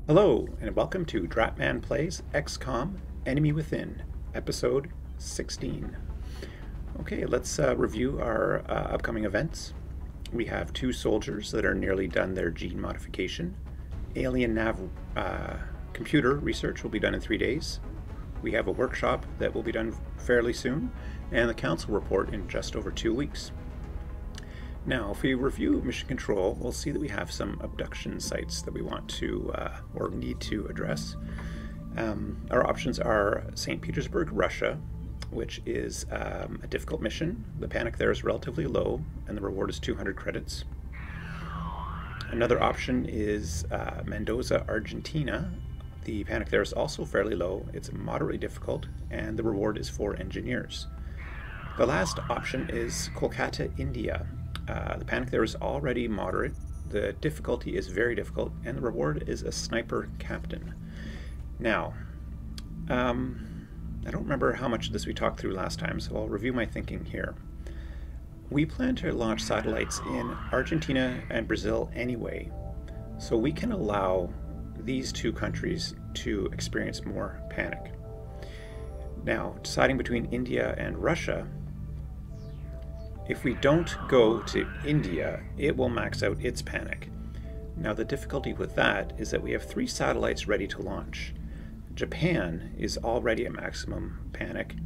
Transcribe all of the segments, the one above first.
Hello, and welcome to Dratman Plays XCOM Enemy Within, Episode 16. Okay, let's review our upcoming events. We have 2 soldiers that are nearly done their gene modification. Alien nav computer research will be done in 3 days. We have a workshop that will be done fairly soon, and the council report in just over 2 weeks. Now, if we review mission control, we'll see that we have some abduction sites that we want to or need to address. Our options are St. Petersburg, Russia, which is a difficult mission. The panic there is relatively low, and the reward is 200 credits. Another option is Mendoza, Argentina. The panic there is also fairly low. It's moderately difficult, and the reward is 4 engineers. The last option is Kolkata, India. The panic there is already moderate, the difficulty is very difficult, and the reward is a sniper captain. Now, I don't remember how much of this we talked through last time, so I'll review my thinking here. We plan to launch satellites in Argentina and Brazil anyway, so we can allow these 2 countries to experience more panic. Now, deciding between India and Russia, if we don't go to India, it will max out its panic. Now, the difficulty with that is that we have 3 satellites ready to launch. Japan is already at maximum panic.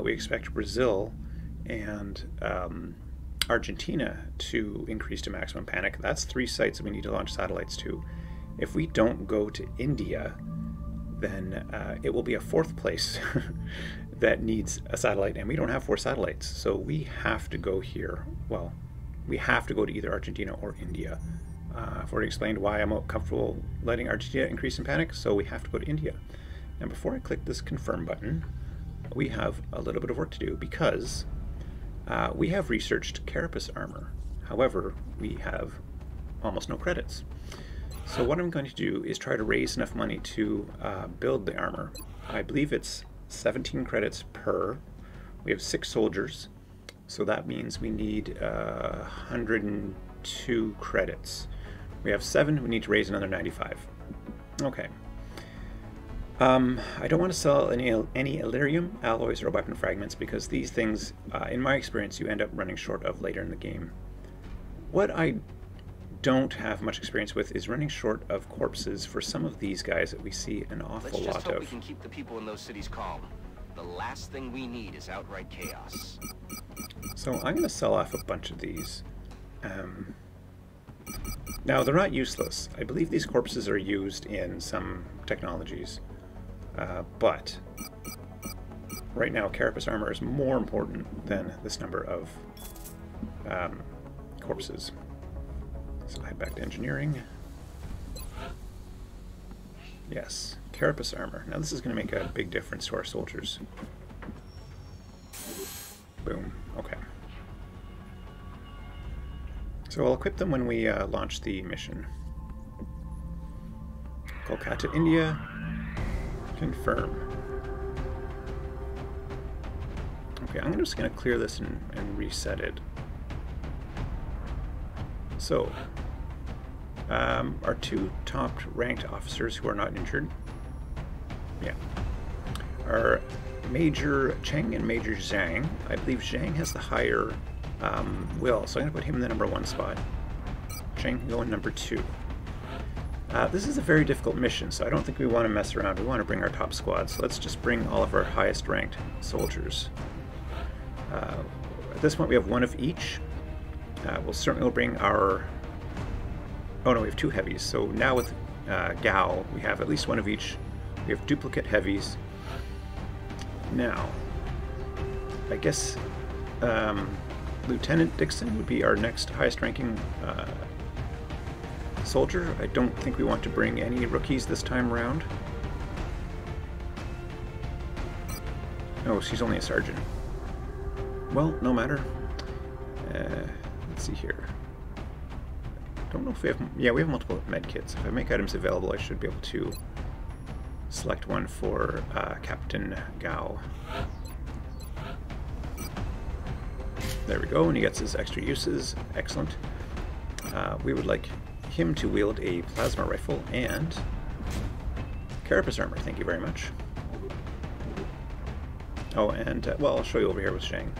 We expect Brazil and Argentina to increase to maximum panic. That's 3 sites that we need to launch satellites to. If we don't go to India, then it will be a 4th place that needs a satellite, and we don't have 4 satellites, so we have to go here. Well, we have to go to either Argentina or India. I've already explained why I'm comfortable letting Argentina increase in panic, so we have to go to India. Now, before I click this confirm button, we have a little bit of work to do because we have researched carapace armor. However, we have almost no credits. So what I'm going to do is try to raise enough money to build the armor. I believe it's 17 credits per. We have 6 soldiers, so that means we need 102 credits. We have 7, we need to raise another 95. Okay. I don't want to sell any Illyrium, alloys, or weapon fragments because these things, in my experience, you end up running short of later in the game. What I don't have much experience with is running short of corpses for some of these guys that we see an awful lot of. Let's just hope we can keep the people in those cities calm. The last thing we need is outright chaos. So I'm going to sell off a bunch of these. Now, they're not useless. I believe these corpses are used in some technologies. But right now, carapace armor is more important than this number of corpses. So head back to engineering. Yes, carapace armor. Now this is going to make a big difference to our soldiers. Boom. Okay. So I'll equip them when we launch the mission. Kolkata, India. Confirm. Okay, I'm just going to clear this and reset it. So, our 2 top ranked officers who are not injured, yeah, are Major Cheng and Major Zhang. I believe Zhang has the higher will, so I'm going to put him in the number 1 spot. Cheng can go in number 2. This is a very difficult mission, so I don't think we want to mess around. We want to bring our top squad, so let's just bring all of our highest ranked soldiers. At this point we have 1 of each. We'll certainly bring our... Oh no, we have 2 heavies. So now with Gao, we have at least 1 of each. We have duplicate heavies. Now, I guess Lieutenant Dixon would be our next highest ranking soldier. I don't think we want to bring any rookies this time around. Oh, she's only a sergeant. Well, no matter. Let's see here. Don't know if we have... Yeah, we have multiple med kits. If I make items available, I should be able to select one for Captain Gao. There we go, and he gets his extra uses. Excellent. We would like him to wield a plasma rifle and Carapace armor, thank you very much. Oh, and, well, I'll show you over here with Shang.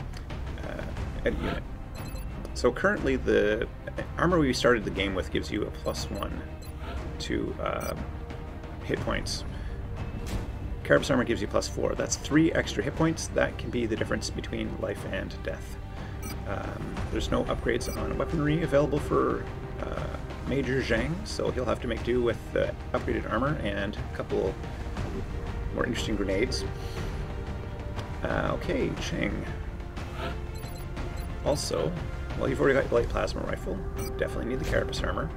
Edit unit. So currently the armor we started the game with gives you a +1 to hit points. Carapace armor gives you +4. That's 3 extra hit points. That can be the difference between life and death. There's no upgrades on weaponry available for Major Zhang, so he'll have to make do with upgraded armor and a couple more interesting grenades. Okay, Cheng. Also, well, you've already got light plasma rifle. Definitely need the carapace armor.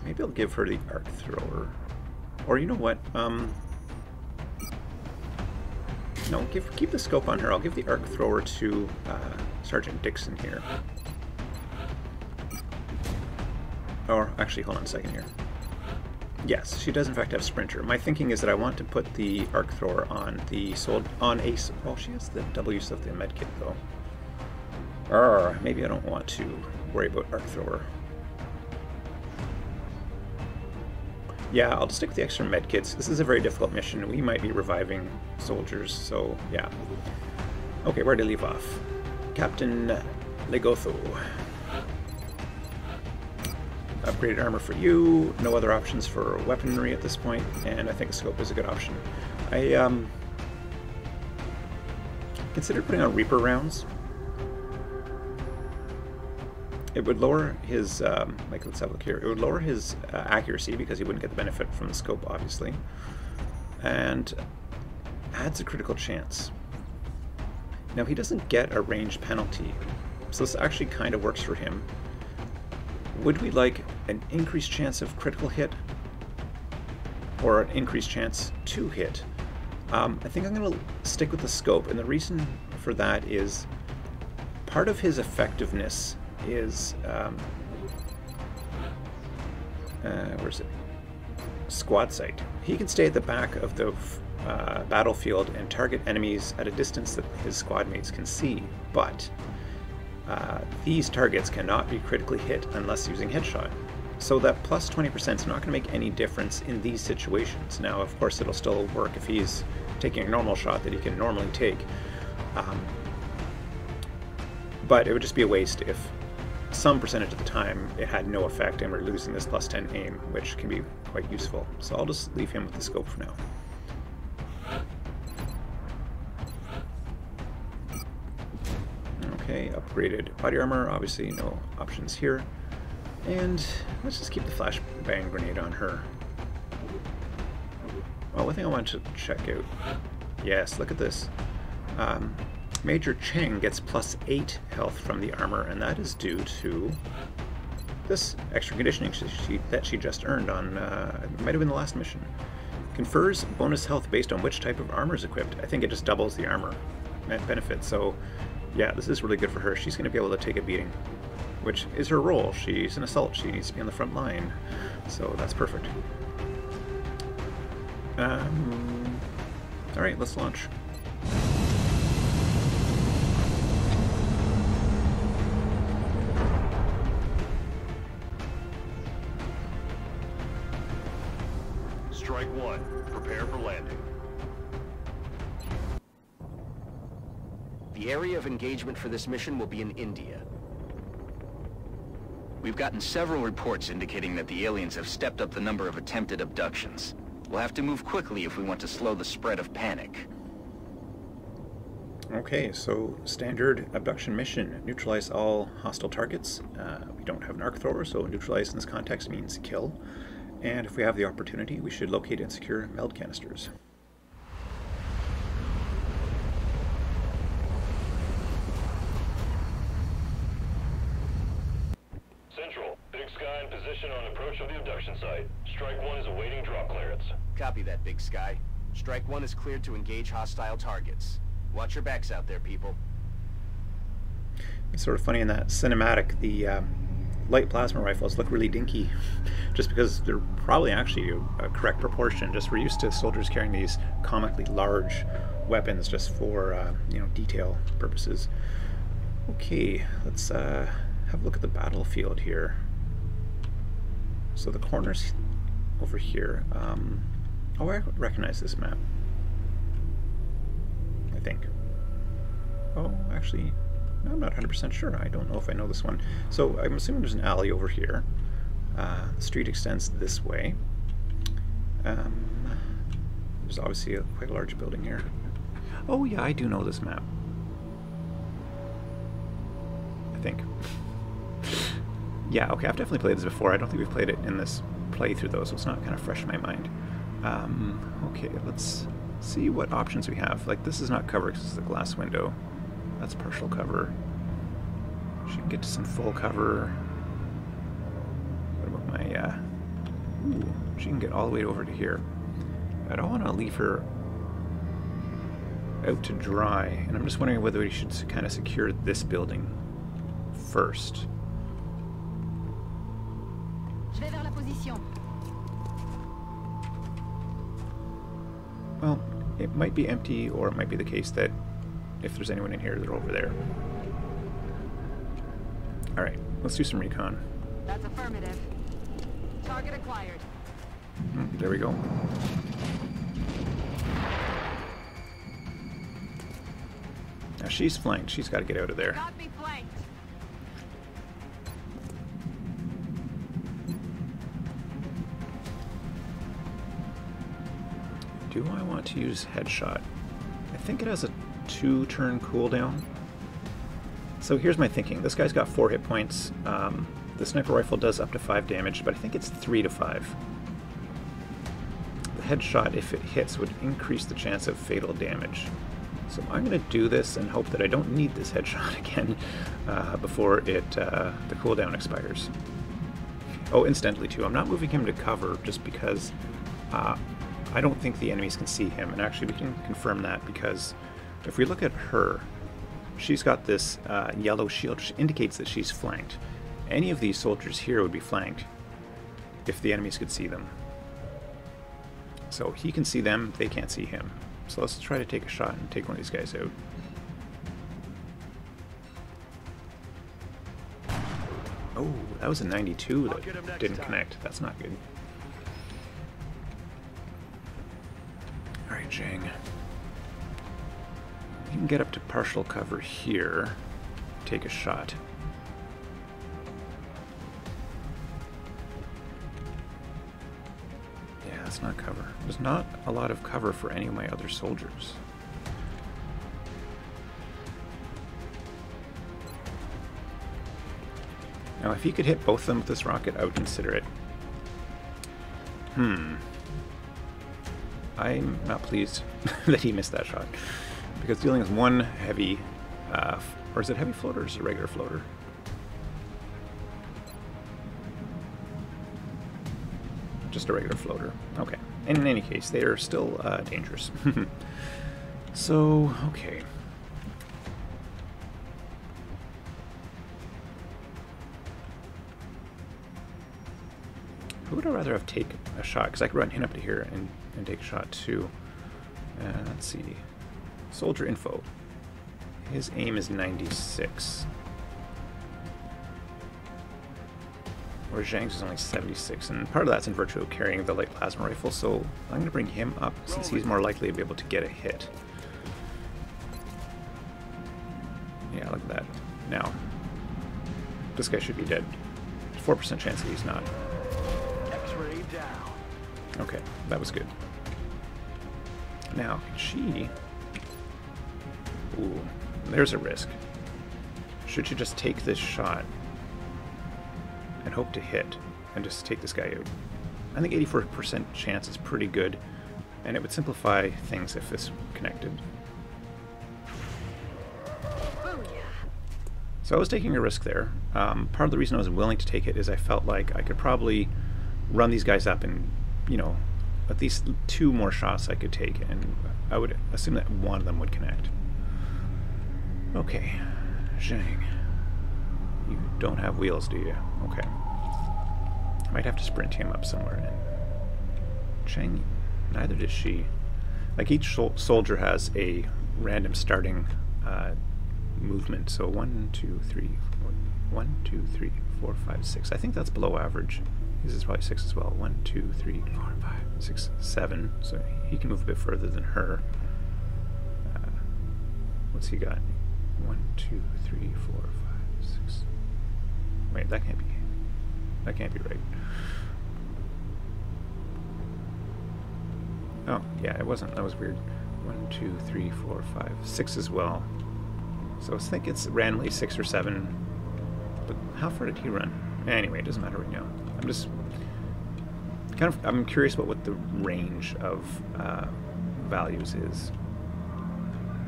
Maybe I'll give her the arc thrower. Or you know what? No, keep the scope on her. I'll give the arc thrower to Sergeant Dixon here. Or actually, hold on a second here. Yes, she does in fact have Sprinter. My thinking is that I want to put the arc thrower on the Ace. Oh, she has the double use of the medkit though. Maybe I don't want to worry about arc thrower. Yeah, I'll just stick with the extra medkits. This is a very difficult mission. We might be reviving soldiers, so yeah. Okay, where to leave off? Captain Legotho. Upgraded armor for you. No other options for weaponry at this point, and I think a scope is a good option. I considered putting on Reaper rounds. It would lower his, like, let's have a look here. It would lower his accuracy because he wouldn't get the benefit from the scope, obviously, and adds a critical chance. Now, he doesn't get a range penalty, so this actually kind of works for him. Would we like an increased chance of critical hit or an increased chance to hit? I think I'm going to stick with the scope, and the reason for that is part of his effectiveness is where's it? Squad sight. He can stay at the back of the battlefield and target enemies at a distance that his squad mates can see, but these targets cannot be critically hit unless using headshot. So that plus 20% is not going to make any difference in these situations. Now, of course, it'll still work if he's taking a normal shot that he can normally take, but it would just be a waste if some percentage of the time it had no effect and we're losing this plus 10 aim, which can be quite useful. So I'll just leave him with the scope for now. Okay, upgraded body armor, obviously no options here. And let's just keep the flashbang grenade on her. Oh, one thing I want to check out. Yes, look at this. Major Cheng gets plus 8 health from the armor, and that is due to this extra conditioning that she just earned on, it might have been the last mission. Confers bonus health based on which type of armor is equipped. I think it just doubles the armor benefit, so yeah, this is really good for her. She's going to be able to take a beating, which is her role. She's an assault. She needs to be on the front line, so that's perfect. Alright, let's launch. Strike one. Prepare for landing. The area of engagement for this mission will be in India. We've gotten several reports indicating that the aliens have stepped up the number of attempted abductions. We'll have to move quickly if we want to slow the spread of panic. Okay, so standard abduction mission. Neutralize all hostile targets. We don't have an arc thrower, so neutralize in this context means kill. And if we have the opportunity, we should locate and secure meld canisters. Central, Big Sky in position on approach of the abduction site. Strike one is awaiting drop clearance. Copy that, Big Sky. Strike one is cleared to engage hostile targets. Watch your backs out there, people. It's sort of funny in that cinematic, the light plasma rifles look really dinky, just because they're probably actually a correct proportion. Just we're used to soldiers carrying these comically large weapons just for you know, detail purposes. Okay, let's have a look at the battlefield here. So the corners over here. Oh, I recognize this map. I think. Oh, actually, no, I'm not 100% sure. I don't know if I know this one. So I'm assuming there's an alley over here. The street extends this way. There's obviously quite a large building here. Oh yeah, I do know this map. I think. Yeah, okay, I've definitely played this before. I don't think we've played it in this playthrough though, so it's not kind of fresh in my mind. Okay, let's see what options we have. Like, this is not cover because it's a glass window. That's partial cover. She can get to some full cover. What about my, ooh, she can get all the way over to here. I don't want to leave her out to dry, and I'm just wondering whether we should kind of secure this building first. Je vais vers la position. Well, it might be empty, or it might be the case that if there's anyone in here, they're over there. Alright, let's do some recon. That's affirmative. Target acquired. There we go. Now she's flanked. She's got to get out of there. Got me flanked. Do I want to use headshot? I think it has a 2-turn cooldown. So here's my thinking. This guy's got 4 hit points. The sniper rifle does up to 5 damage, but I think it's 3 to 5. The headshot, if it hits, would increase the chance of fatal damage. So I'm going to do this and hope that I don't need this headshot again before the cooldown expires. Oh, incidentally too, I'm not moving him to cover just because I don't think the enemies can see him, and actually we can confirm that because if we look at her, she's got this yellow shield which indicates that she's flanked. Any of these soldiers here would be flanked if the enemies could see them. So he can see them, they can't see him. So let's try to take a shot and take one of these guys out. Oh, that was a 92 that didn't connect. That's not good. Alright, Zhang. You can get up to partial cover here. Take a shot. Yeah, that's not cover. There's not a lot of cover for any of my other soldiers. Now, if he could hit both of them with this rocket, I would consider it. I'm not pleased that he missed that shot. Because dealing with one heavy, or is it heavy floater or is it a regular floater? Just a regular floater. Okay. And in any case, they are still dangerous. So, okay. Who would I rather have take a shot? Because I could run him up to here and take a shot too. Let's see. Soldier info. His aim is 96. Where Zhang's is only 76, and part of that's in virtue of carrying the light plasma rifle, so I'm going to bring him up since he's more likely to be able to get a hit. Yeah, look at that. Now, this guy should be dead. 4% chance that he's not. X-ray down. Okay, that was good. Now, she... Ooh, there's a risk. Should she just take this shot and hope to hit and just take this guy out? I think 84% chance is pretty good, and it would simplify things if this connected. So I was taking a risk there. Part of the reason I was willing to take it is I felt like I could probably run these guys up and, you know, at least 2 more shots I could take, and I would assume that one of them would connect. Okay, Zhang. You don't have wheels, do you? Okay. I might have to sprint him up somewhere. Cheng, neither does she. Like, each soldier has a random starting movement. So 1, 2, 3, 4, 1, 2, 3, 4, 5, 6. I think that's below average. His is probably 6 as well. 1, 2, 3, 4, 5, 6, 7. So he can move a bit further than her. What's he got? 1, 2, 3, 4, 5, 6. Wait, that can't be right. Oh, yeah, it wasn't. That was weird. 1, 2, 3, 4, 5, 6 as well. So I think it's randomly 6 or 7. But how far did he run? Anyway, it doesn't matter right now. I'm just I'm curious about what the range of values is.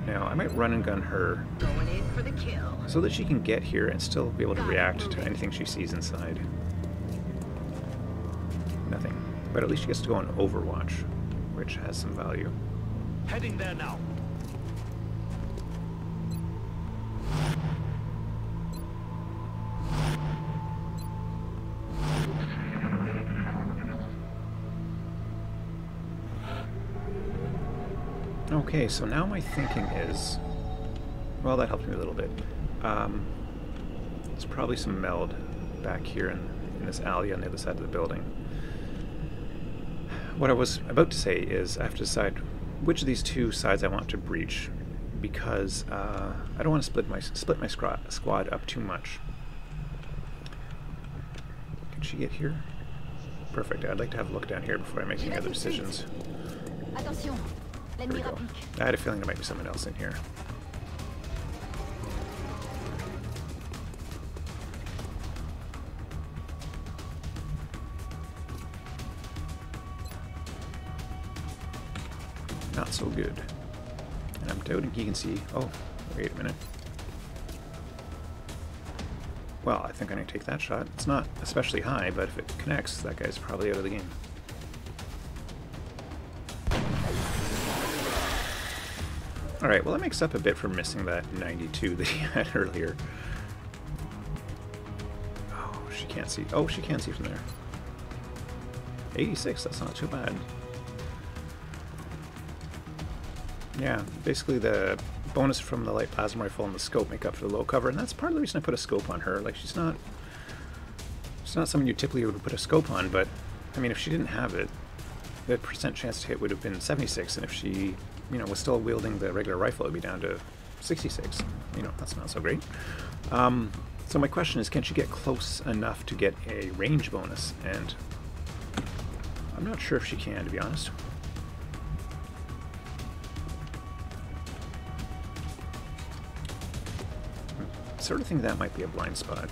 Now, I might run and gun her Going in for the kill. so that she can get here and still be able to react to anything she sees inside. Nothing. But at least she gets to go on Overwatch, which has some value. Heading there now. Okay, so now my thinking is, well, that helped me a little bit. There's probably some meld back here in this alley on the other side of the building. What I was about to say is I have to decide which of these two sides I want to breach, because I don't want to split my squad up too much. Can she get here? Perfect. I'd like to have a look down here before I make any other decisions. Attention, There we go. I had a feeling there might be someone else in here. Not so good. And I'm doubting he can see. Oh, wait a minute. Well, I think I'm going to take that shot. It's not especially high, but if it connects, that guy's probably out of the game. Alright, well that makes up a bit for missing that 92 that he had earlier. Oh, she can't see. Oh, she can see from there. 86, that's not too bad. Yeah, basically the bonus from the light plasma rifle and the scope make up for the low cover, and that's part of the reason I put a scope on her. Like, she's not someone you typically would put a scope on, but I mean, if she didn't have it, the percent chance to hit would have been 76, and if she, you know, was still wielding the regular rifle, it would be down to 66. You know, that's not so great. So my question is, can she get close enough to get a range bonus? And I'm not sure if she can, to be honest. Sort of think that might be a blind spot.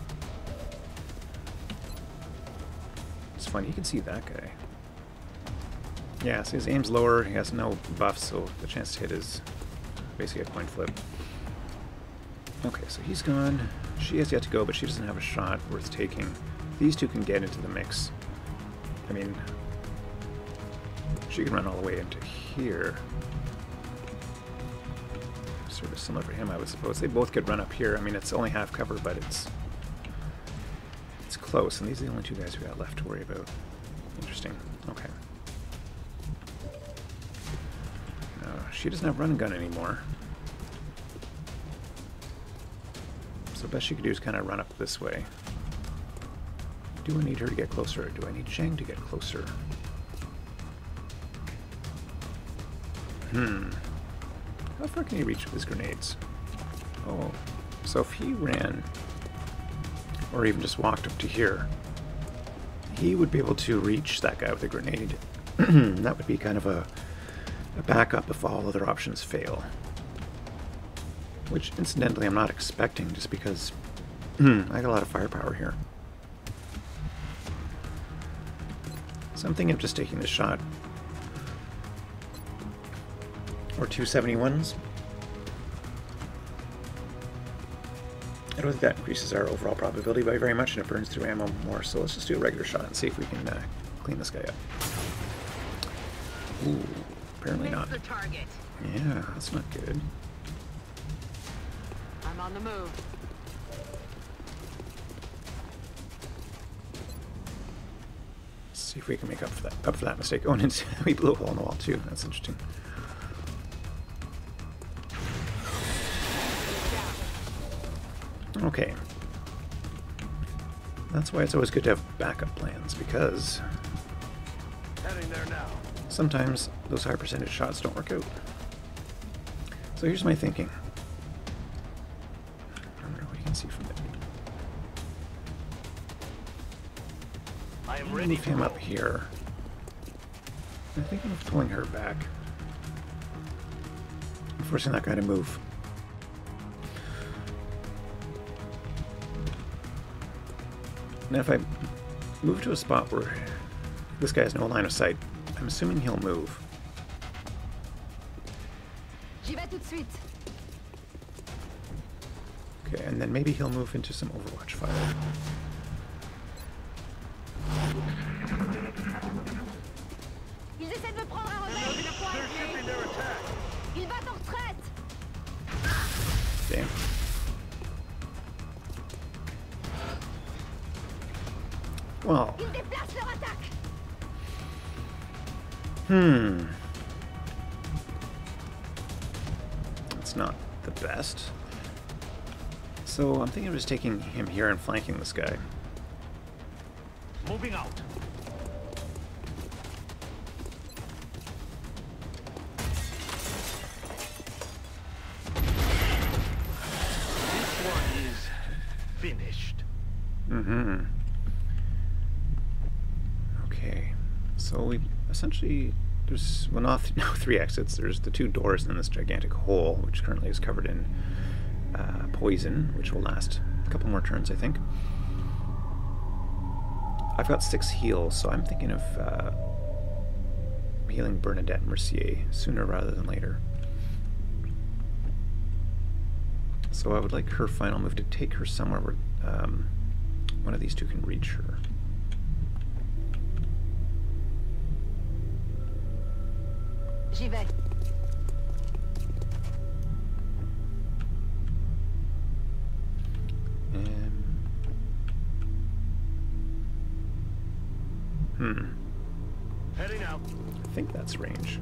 It's funny, you can see that guy. Yeah, so his aim's lower, he has no buffs, so the chance to hit is basically a coin flip. Okay, so he's gone. She has yet to go, but she doesn't have a shot worth taking. These two can get into the mix. I mean, she can run all the way into here. Sort of similar for him, I would suppose. They both could run up here. I mean, it's only half cover, but it's close, and these are the only two guys we got left to worry about. Interesting. Okay. She doesn't have run and gun anymore. So the best she could do is kind of run up this way. Do I need her to get closer, or do I need Zhang to get closer? How far can he reach with his grenades? Oh, so if he ran, or even just walked up to here, he would be able to reach that guy with a grenade. That would be kind of a backup if all other options fail. Which, incidentally, I'm not expecting, just because I got a lot of firepower here. So I'm thinking of just taking this shot. Or 271s. I don't think that increases our overall probability by very much, and it burns through ammo more, so let's just do a regular shot and see if we can clean this guy up. Ooh, apparently not. The target. Yeah, that's not good. I'm on the move. Let's see if we can make up for that mistake. Oh, and we blew a hole in the wall too. That's interesting. Okay. That's why it's always good to have backup plans, because Heading there now. sometimes those high percentage shots don't work out. So here's my thinking. I don't know what you can see from there. I am Move ready to him go. up here. I think I'm pulling her back. I'm forcing that guy to move. Now if I move to a spot where this guy has no line of sight, I'm assuming he'll move. J'y vais tout de suite. Okay, and then maybe he'll move into some Overwatch fire. Ils essaient de me prendre un rebelle. Le point They're est shifting clé. their attack. Ils battent en retraite. Damn. Well, Ils déplacent leur attaque. it's not the best. So I'm thinking of just taking him here and flanking this guy. Moving out. This one is finished. Mm-hmm. Okay. So we essentially, there's, well, not no 3 exits. There's the 2 doors and then this gigantic hole, which currently is covered in poison, which will last a couple more turns, I think. I've got 6 heals, so I'm thinking of healing Bernadette Mercier sooner rather than later. So I would like her final move to take her somewhere where one of these 2 can reach her. J'y vais. Heading out. I think that's range.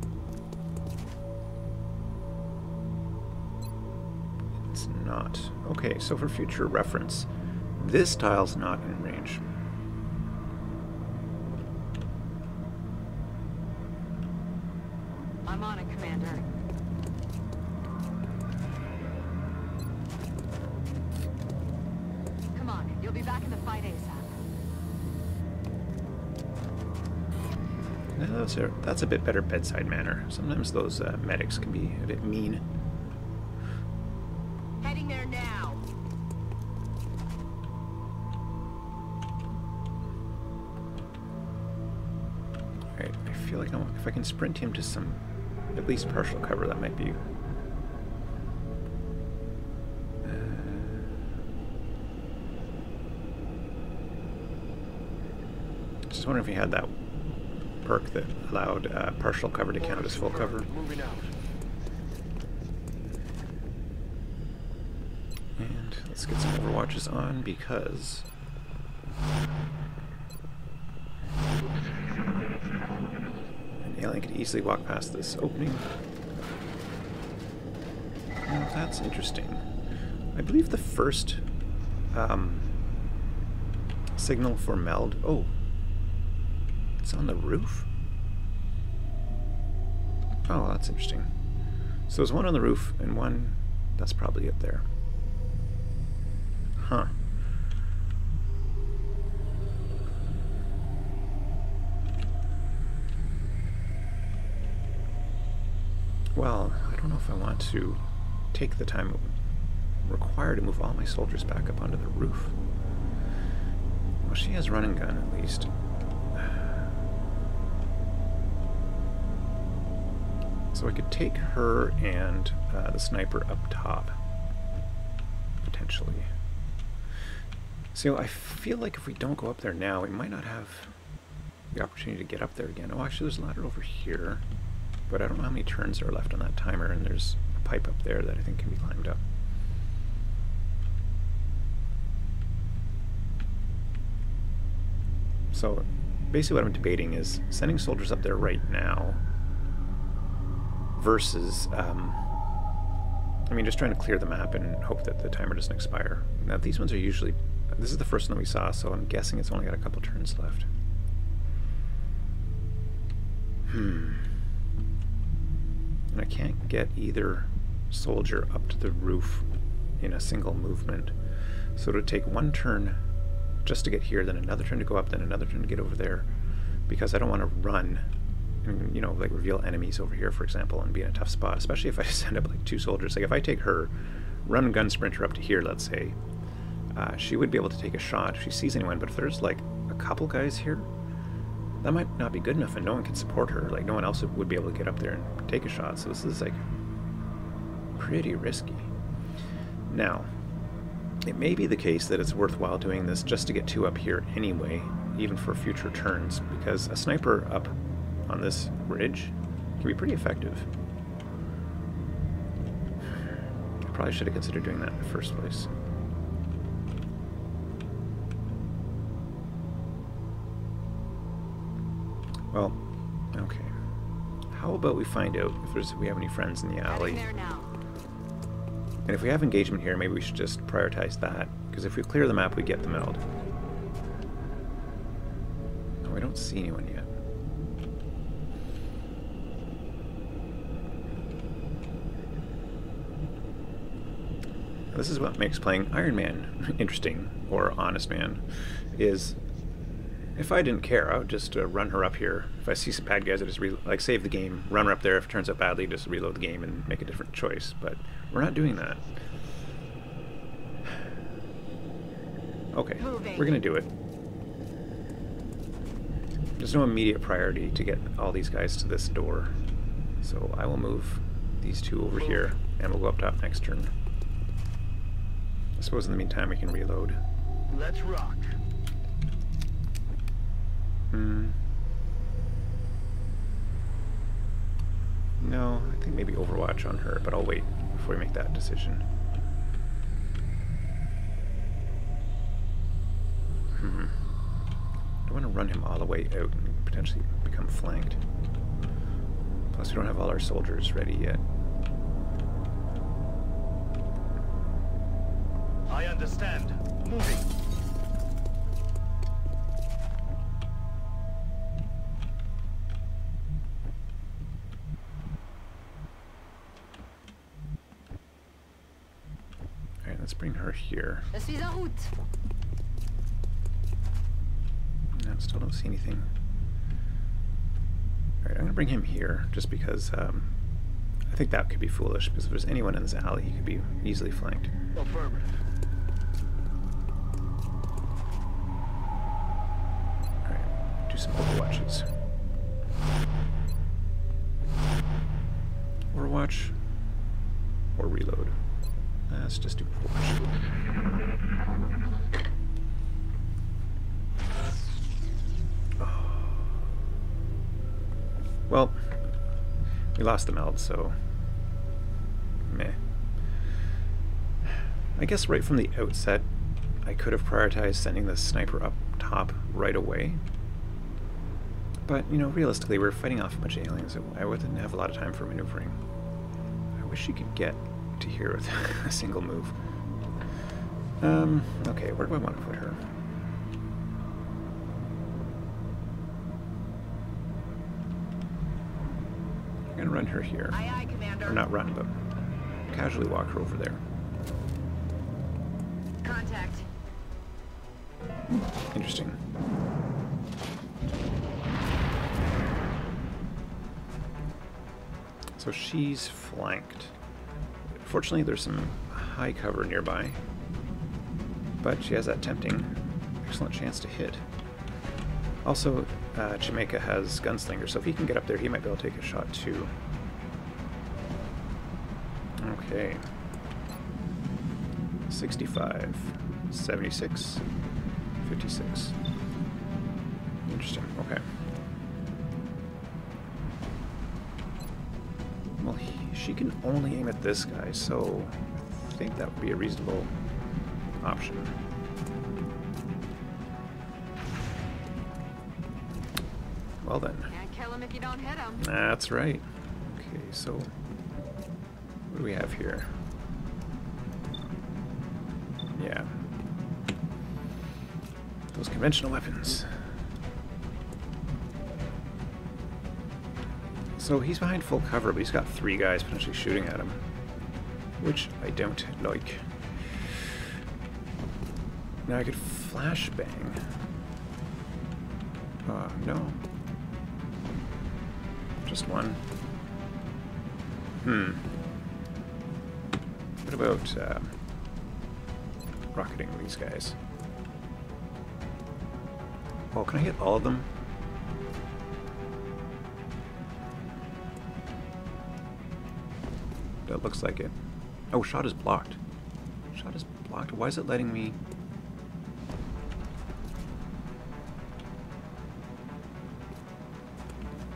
It's not. Okay, so for future reference, this tile's not in range. I'm on it, Commander. Come on, you'll be back in the fight ASAP. Now that's a bit better bedside manner. Sometimes those medics can be a bit mean. Heading there now. Alright, I feel like if I can sprint him to some at least partial cover, that might be... Just wondering if he had that perk that allowed partial cover to count as full cover. Moving out. And let's get some Overwatches on, because an alien could easily walk past this opening. Oh, that's interesting. I believe the first signal for meld... Oh, it's on the roof? Oh, that's interesting. So there's one on the roof and one... That's probably it there. Huh. Well, I don't know if I want to take the time required to move all my soldiers back up onto the roof. Well, she has run and gun at least. So I could take her and the sniper up top, potentially. So I feel like if we don't go up there now, we might not have the opportunity to get up there again. Oh, actually there's a ladder over here, but I don't know how many turns there are left on that timer, and there's a pipe up there that I think can be climbed up. So basically what I'm debating is sending soldiers up there right now versus I mean, just trying to clear the map and hope that the timer doesn't expire. Now, these ones are usually... This is the first one we saw, so I'm guessing it's only got a couple turns left. And I can't get either soldier up to the roof in a single movement. So it would take one turn just to get here, then another turn to go up, then another turn to get over there, because I don't want to run and, you know, like reveal enemies over here, for example, and be in a tough spot, especially if I send up like 2 soldiers. Like if I take her, run and gun sprinter up to here, let's say, she would be able to take a shot if she sees anyone, but if there's like a couple guys here, that might not be good enough and no one can support her. Like no one else would be able to get up there and take a shot, so this is like pretty risky. Now, it may be the case that it's worthwhile doing this just to get 2 up here anyway, even for future turns, because a sniper up on this ridge can be pretty effective. I probably should have considered doing that in the first place. Well, okay. How about we find out if we have any friends in the alley? There now. And if we have engagement here, maybe we should just prioritize that, because if we clear the map, we get the meld. Oh, I don't see anyone yet. This is what makes playing Iron Man interesting, or Honest Man, is if I didn't care, I would just run her up here. If I see some bad guys, I just like save the game, run her up there. If it turns out badly, just reload the game and make a different choice. But we're not doing that. Okay, we're gonna do it. There's no immediate priority to get all these guys to this door, so I will move these 2 over here, and we'll go up top next turn. I suppose in the meantime we can reload. Let's rock. No, I think maybe Overwatch on her, but I'll wait before we make that decision. I want to run him all the way out and potentially become flanked. Plus we don't have all our soldiers ready yet. I understand. Moving. Alright, let's bring her here. Je suis en route. No, still don't see anything. Alright, I'm going to bring him here, just because I think that could be foolish, because if there's anyone in this alley, he could be easily flanked. Affirmative. Alright, do some overwatches. Overwatch or reload. Let's just do overwatch. Well, we lost the meld, so meh. I guess right from the outset, I could have prioritized sending the sniper up top right away. But, you know, realistically, we're fighting off a bunch of aliens, so I wouldn't have a lot of time for maneuvering. I wish you could get to here with a single move. Okay, where do I want to put her? I'm gonna run her here. Aye, aye, Commander. Or not run, but casually walk her over there. Contact. Interesting. So she's flanked. Fortunately, there's some high cover nearby, but she has that tempting, excellent chance to hit. Also, Jamaica has Gunslinger, so if he can get up there, he might be able to take a shot too. Okay. 65, 76, 56. Interesting, okay. Well, she can only aim at this guy, so I think that would be a reasonable option. Well then. Can't kill him if you don't hit him. That's right. Okay, so what do we have here? Yeah. Those conventional weapons. So he's behind full cover, but he's got 3 guys potentially shooting at him, which I don't like. Now I could flashbang. No. Just one. What about rocketing these guys? Oh, can I hit all of them? That looks like it. Oh, shot is blocked. Shot is blocked. Why is it letting me...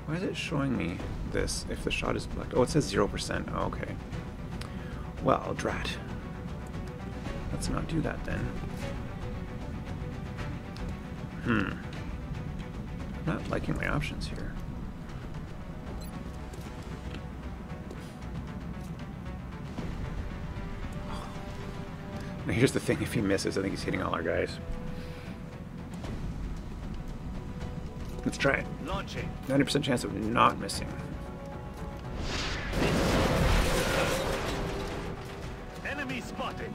Why is it showing me this if the shot is blocked? Oh, it says 0%. Oh, okay. Well, drat. Let's not do that then. I'm not liking my options here. Now here's the thing, if he misses, I think he's hitting all our guys. Let's try it. Launching. 90% chance of not missing. Enemy spotted.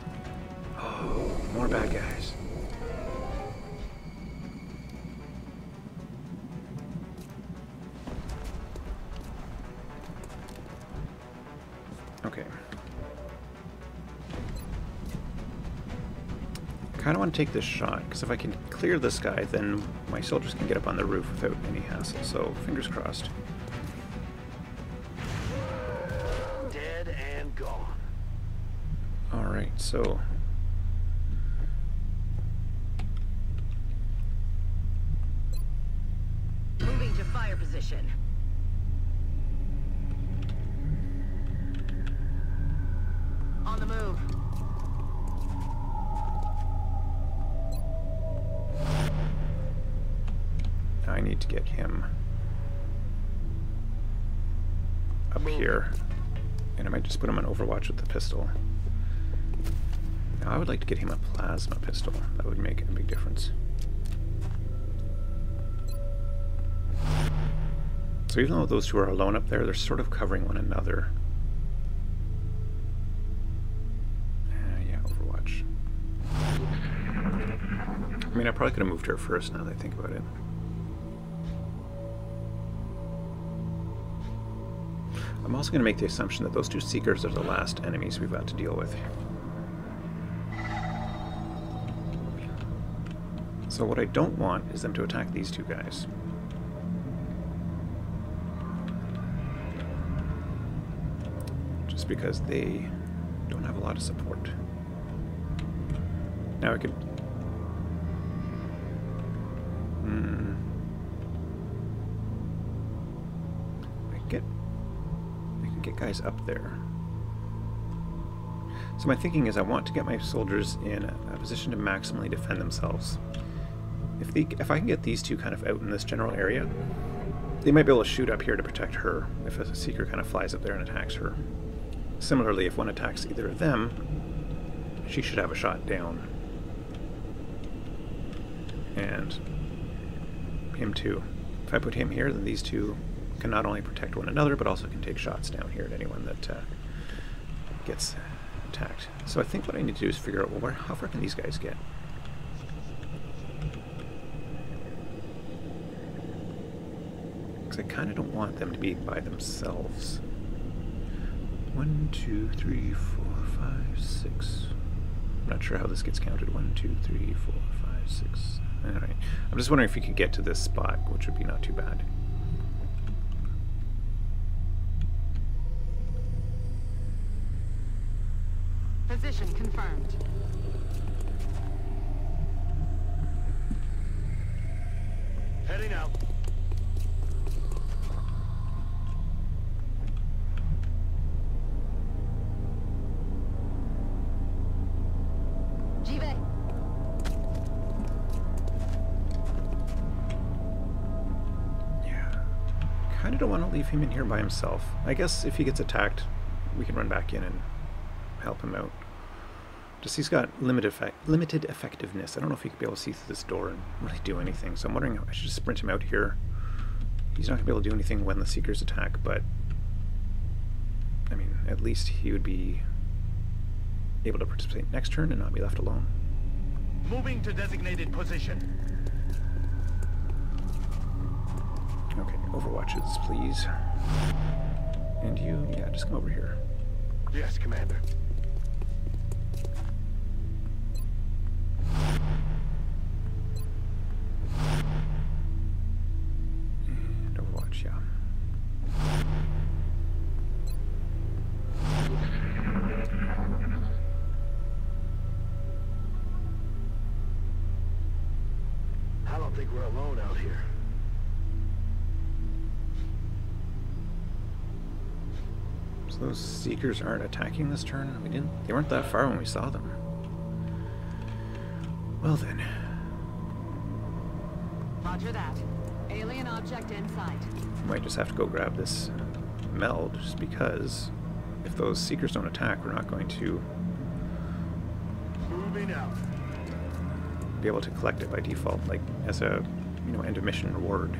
Oh, more bad guys. Okay. I kind of want to take this shot, because if I can clear this guy, then my soldiers can get up on the roof without any hassle, so fingers crossed. Dead and gone. Alright, so... Moving to fire position. On the move. I need to get him up here, and I might just put him on Overwatch with the pistol. Now I would like to get him a plasma pistol. That would make a big difference. So even though those two are alone up there, they're sort of covering one another. Yeah, Overwatch. I mean, I probably could have moved her first now that I think about it. I'm also going to make the assumption that those 2 Seekers are the last enemies we've got to deal with. So what I don't want is them to attack these 2 guys. Just because they don't have a lot of support. Now I could... get guys up there. So my thinking is I want to get my soldiers in a position to maximally defend themselves. If I can get these 2 kind of out in this general area, they might be able to shoot up here to protect her if a Seeker kind of flies up there and attacks her. Similarly, if one attacks either of them, she should have a shot down. And him too. If I put him here, then these 2 can not only protect one another, but also can take shots down here at anyone that gets attacked. So I think what I need to do is figure out, well, how far can these guys get? Because I kind of don't want them to be by themselves. 1, 2, 3, 4, 5, 6. I'm not sure how this gets counted. 1, 2, 3, 4, 5, 6. Alright. I'm just wondering if you could get to this spot, which would be not too bad. Position confirmed. Heading out. J'y vais. Yeah. Kind of don't want to leave him in here by himself. I guess if he gets attacked, we can run back in and help him out. Just he's got limited effectiveness. I don't know if he could be able to see through this door and really do anything. So I'm wondering if I should just sprint him out here. He's not going to be able to do anything when the Seekers attack, but I mean, at least he would be able to participate next turn and not be left alone. Moving to designated position. Okay, Overwatches, please. And you, yeah, just come over here. Yes, Commander. And Overwatch, yeah. I don't think we're alone out here. So those Seekers aren't attacking this turn? They weren't that far when we saw them. Well then. Roger that. Alien object in sight. We might just have to go grab this meld, just because if those Seekers don't attack, we're not going to Moving out. be able to collect it by default, like as a, you know, end of mission reward.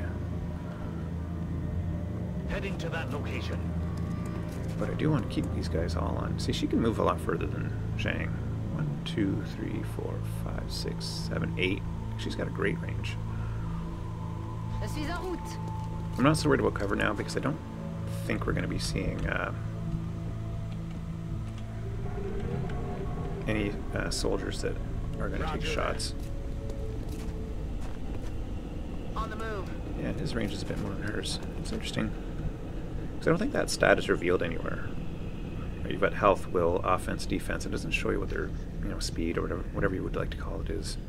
Heading to that location. But I do want to keep these guys all on. See, she can move a lot further than Zhang. 1, 2, 3, 4, 5, 6, 7, 8. She's got a great range. Je suis en route. I'm not so worried about cover now because I don't think we're going to be seeing any soldiers that are going to take shots. On the move. Yeah, his range is a bit more than hers. It's interesting. Because I don't think that stat is revealed anywhere. You've got health, will, offense, defense. It doesn't show you what their, you know, speed or whatever you would like to call it is.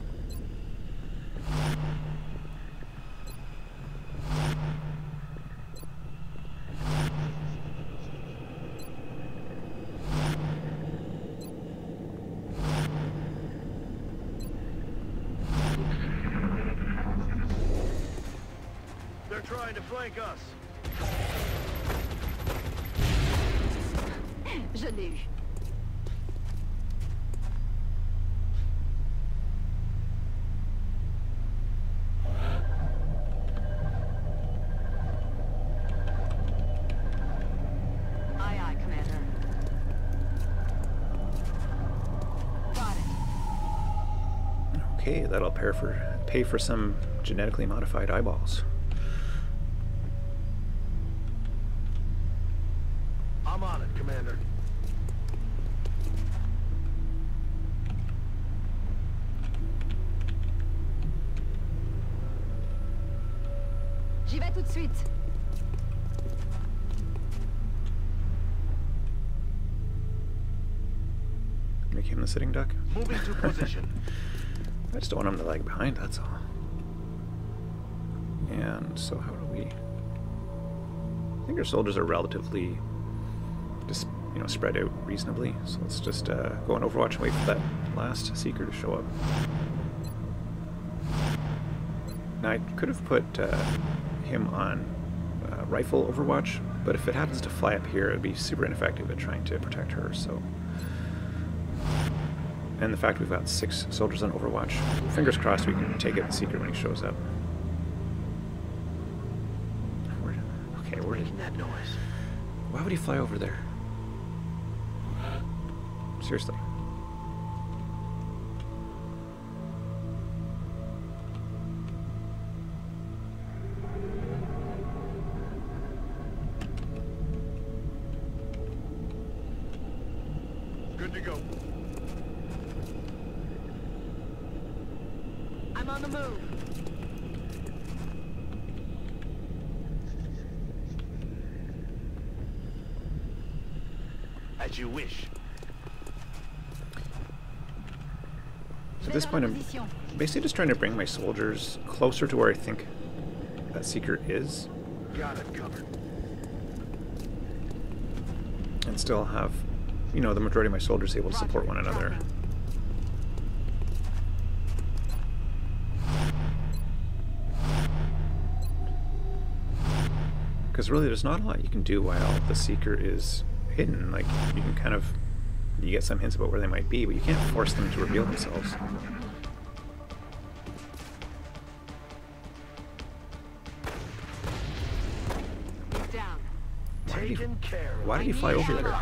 They're trying to flank us. Je l'ai eu. Aye, aye, Commander. Got it. Okay, that'll pay for some genetically modified eyeballs. I'm on it, Commander. J'y vais tout de suite. Make him the sitting duck. Moving to position. I just don't want him to lag behind, that's all. And so how do we... I think our soldiers are relatively just, you know, spread out reasonably. So let's just go on Overwatch and wait for that last Seeker to show up. Now I could have put him on rifle Overwatch, but if it happens to fly up here, it'd be super ineffective at trying to protect her, so... And the fact we've got 6 soldiers on Overwatch, fingers crossed we can take it the Seeker when he shows up. Okay, where did That noise. Why would he fly over there? Seriously. Good to go. I'm on the move. As you wish. At this point, I'm basically just trying to bring my soldiers closer to where I think that Seeker is, Got it covered. and still have, you know, the majority of my soldiers able to support one another. Because really, there's not a lot you can do while the Seeker is hidden. Like, you can kind of you get some hints about where they might be, but you can't force them to reveal themselves. Why did he fly over there?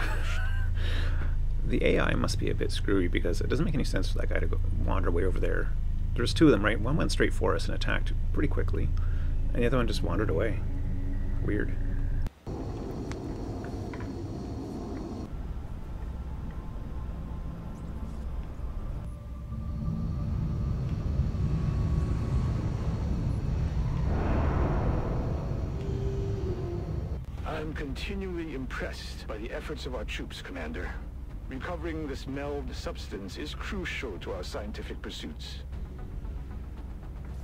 The AI must be a bit screwy because it doesn't make any sense for that guy to go wander way over there. There's two of them, right? One went straight for us and attacked pretty quickly, and the other one just wandered away. Weird. I'm continually impressed by the efforts of our troops, Commander. Recovering this meld substance is crucial to our scientific pursuits.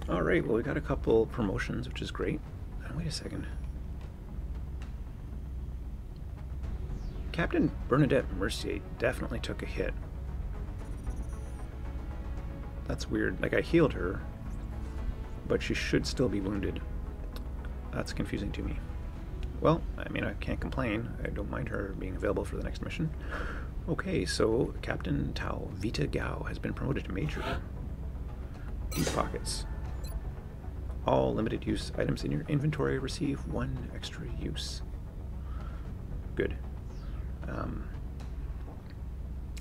Alright, well we got a couple promotions, which is great. Wait a second. Captain Bernadette Mercier definitely took a hit. That's weird. Like, I healed her, but she should still be wounded. That's confusing to me. Well, I mean, I can't complain. I don't mind her being available for the next mission. Okay, so Captain Tao Vita Gao has been promoted to Major. Deep pockets. All limited use items in your inventory receive 1 extra use. Good. I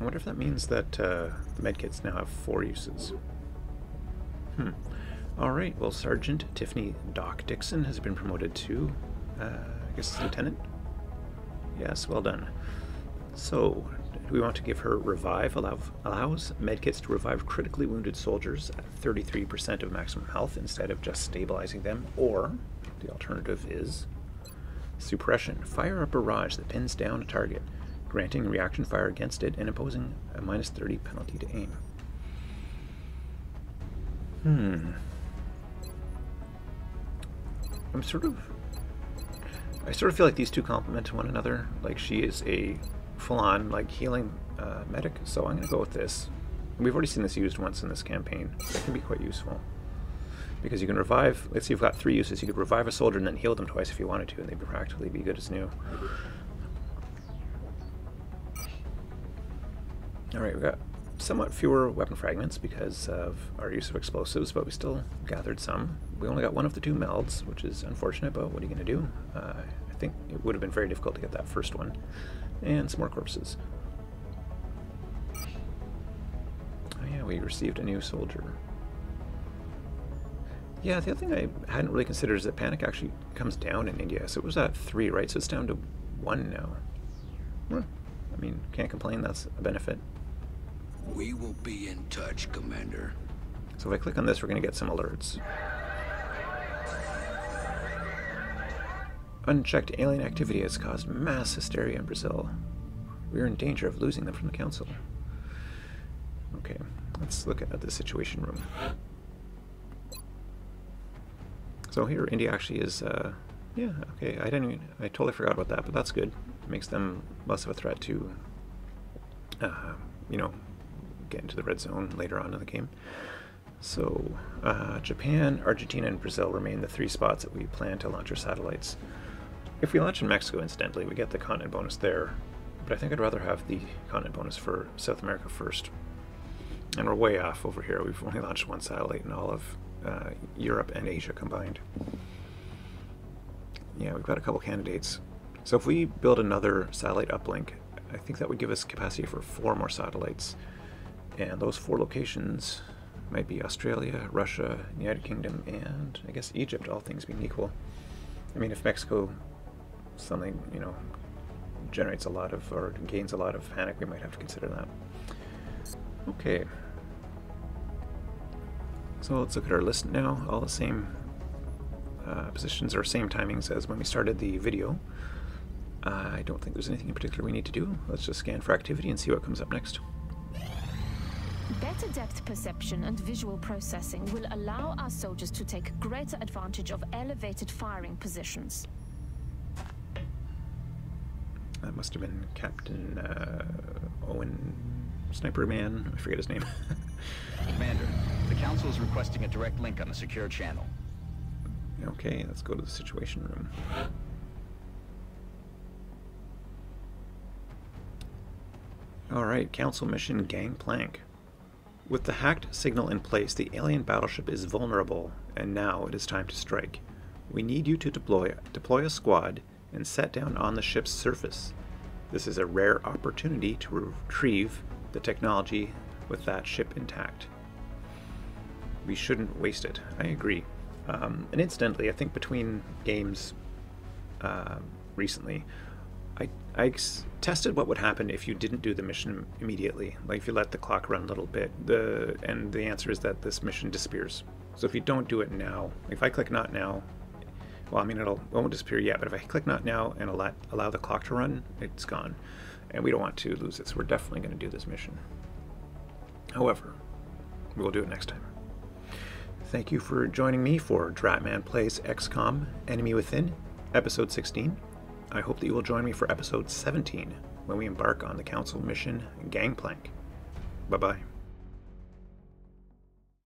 wonder if that means that the medkits now have 4 uses. Alright, well, Sergeant Tiffany Doc Dixon has been promoted to, I guess, Lieutenant? Yes, well done. So, do we want to give her Revive? Allows medkits to revive critically wounded soldiers at 33% of maximum health instead of just stabilizing them, or the alternative is Suppression. Fire a barrage that pins down a target, granting reaction fire against it and imposing a -30 penalty to aim. I sort of feel like these two complement one another. Like, she is a full-on, like, healing medic, so I'm going to go with this. We've already seen this used once in this campaign. It can be quite useful. Because you can revive, let's see, you've got 3 uses. You could revive a soldier and then heal them twice if you wanted to, and they'd practically be good as new. Alright, we've got somewhat fewer weapon fragments because of our use of explosives, but we still gathered some. We only got 1 of the 2 melds, which is unfortunate, but what are you going to do? I think it would have been very difficult to get that first one. And some more corpses. Oh yeah, we received a new soldier. Yeah, the other thing I hadn't really considered is that panic actually comes down in India. So it was at 3, right? So it's down to 1 now. Well, I mean, can't complain. That's a benefit. We will be in touch, Commander. So if I click on this, we're going to get some alerts. Unchecked alien activity has caused mass hysteria in Brazil. We are in danger of losing them from the Council. Okay, let's look at the Situation Room. So here, India actually is, yeah, okay, I totally forgot about that, but that's good. It makes them less of a threat to, you know, get into the red zone later on in the game. So, Japan, Argentina, and Brazil remain the 3 spots that we plan to launch our satellites. If we launch in Mexico, incidentally, we get the continent bonus there, but I think I'd rather have the continent bonus for South America first. And we're way off over here. We've only launched 1 satellite in all of Europe and Asia combined. Yeah, we've got a couple candidates. So if we build another satellite uplink, I think that would give us capacity for 4 more satellites. And those 4 locations might be Australia, Russia, United Kingdom, and I guess Egypt, all things being equal. I mean, if Mexico suddenly, you know, generates a lot of, or gains a lot of panic, we might have to consider that. Okay. So let's look at our list now. All the same positions or same timings as when we started the video. I don't think there's anything in particular we need to do. Let's just scan for activity and see what comes up next. Better depth perception and visual processing will allow our soldiers to take greater advantage of elevated firing positions. That must have been Captain Owen Sniper Man. I forget his name. Commander, the Council is requesting a direct link on the secure channel. Okay, let's go to the Situation Room. Alright, Council Mission Gangplank. With the hacked signal in place, the alien battleship is vulnerable, and now it is time to strike. We need you to deploy a squad and set down on the ship's surface. This is a rare opportunity to retrieve the technology with that ship intact. We shouldn't waste it. I agree. And incidentally, I think between games recently, I tested what would happen if you didn't do the mission immediately, like if you let the clock run a little bit. And the answer is that this mission disappears. So if you don't do it now, if I click not now, well, I mean, it won't disappear yet, but if I click not now and allow the clock to run, it's gone. And we don't want to lose it, so we're definitely going to do this mission. However, we'll do it next time. Thank you for joining me for Dratman Plays XCOM Enemy Within, Episode 16. I hope that you will join me for Episode 17, when we embark on the Council Mission Gangplank. Bye-bye.